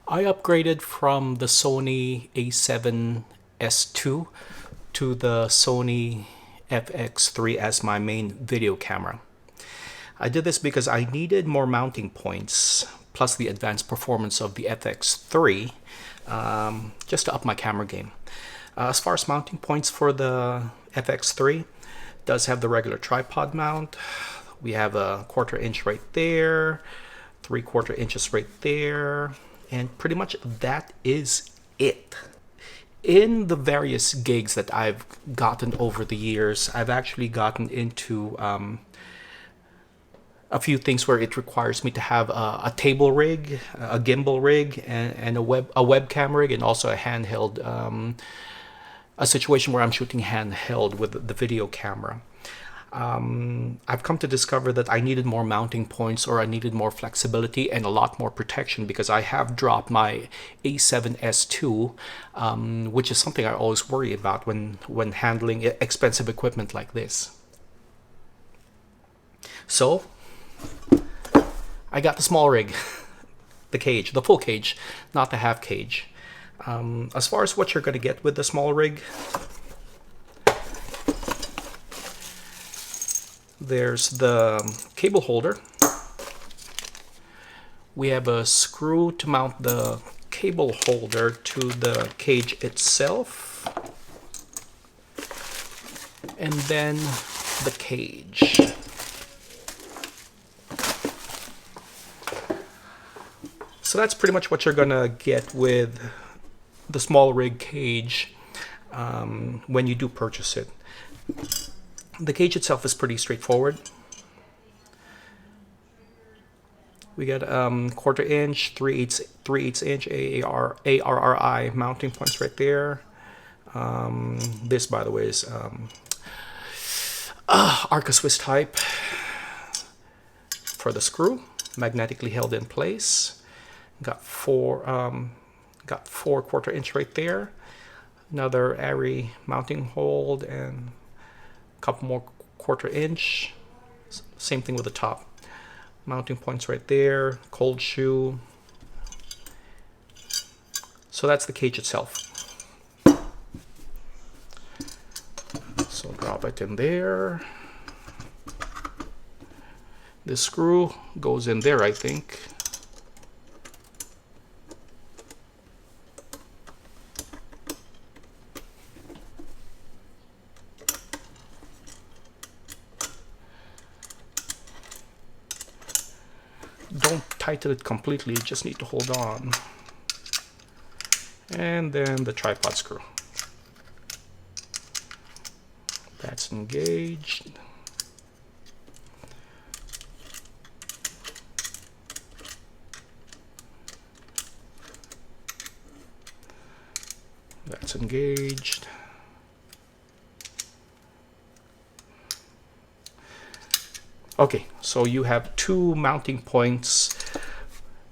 I upgraded from the Sony A7s2 to the Sony FX3 as my main video camera. I did this because I needed more mounting points, plus the advanced performance of the FX3, just to up my camera game. As far as mounting points for the FX3, it does have the regular tripod mount. We have a 1/4 inch right there, 3/4 inches right there, and pretty much that is it. In the various gigs that I've gotten over the years, I've actually gotten into a few things where it requires me to have a table rig, a gimbal rig, and a webcam rig, and also a handheld, a situation where I'm shooting handheld with the video camera. I've come to discover that I needed more mounting points, or I needed more flexibility and a lot more protection, because I have dropped my A7s2, which is something I always worry about when handling expensive equipment like this. So I got the SmallRig, the cage, the full cage, not the half cage. As far as what you're going to get with the SmallRig, there's the cable holder. We have a screw to mount the cable holder to the cage itself, and then the cage. So that's pretty much what you're gonna get with the SmallRig cage when you do purchase it. The cage itself is pretty straightforward. We got 1/4 inch, 3/8 inch ARRI mounting points right there. This, by the way, is Arca Swiss type for the screw, magnetically held in place. Got four 1/4 inch right there. Another ARRI mounting hold, and couple more 1/4 inch. Same thing with the top. Mounting points right there, cold shoe. So that's the cage itself. So drop it in there. This screw goes in there, I think. Don't tighten it completely, you just need to hold on. And then the tripod screw. That's engaged. That's engaged. Okay, so you have two mounting points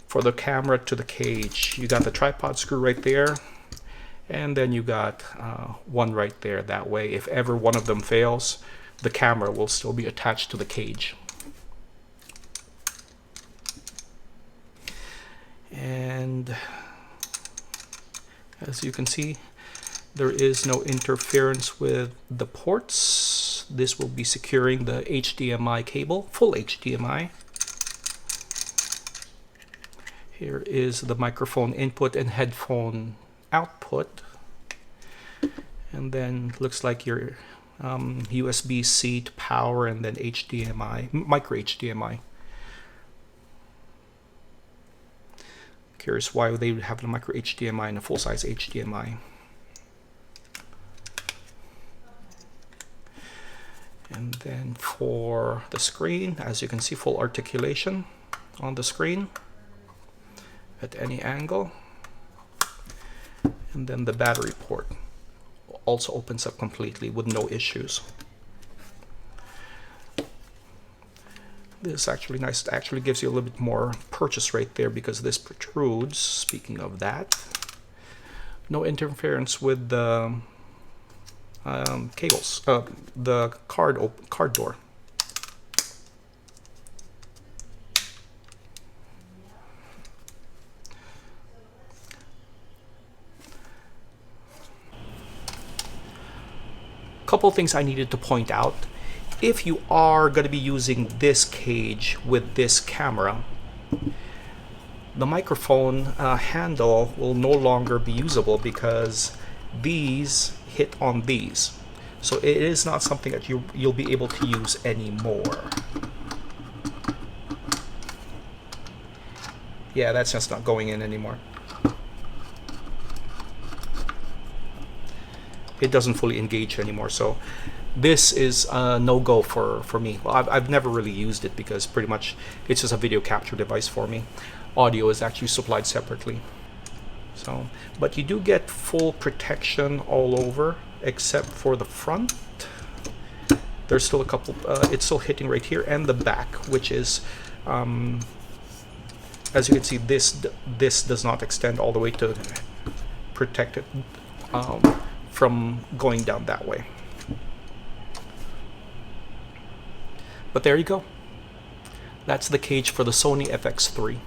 for the camera to the cage. You got the tripod screw right there, and then you got one right there. That way, if ever one of them fails, the camera will still be attached to the cage. And as you can see, there is no interference with the ports. This will be securing the HDMI cable, full HDMI. Here is the microphone input and headphone output. And then looks like your USB-C to power, and then HDMI, micro HDMI. Curious why they would have the micro HDMI and a full-size HDMI. And then for the screen, as you can see, full articulation on the screen at any angle. And then the battery port also opens up completely with no issues. This is actually nice. It actually gives you a little bit more purchase right there, because this protrudes. Speaking of that, no interference with the cables, the card door. couple things I needed to point out. If you are going to be using this cage with this camera, the microphone handle will no longer be usable because these hit on these. So it is not something that you'll be able to use anymore. Yeah, that's just not going in anymore. It doesn't fully engage anymore. So this is a no-go for me. Well, I've never really used it because pretty much it's just a video capture device for me. Audio is actually supplied separately. So, but you do get full protection all over except for the front. There's still a couple, it's still hitting right here, and the back, which is, as you can see, this does not extend all the way to protect it from going down that way. But there you go. That's the cage for the Sony FX3.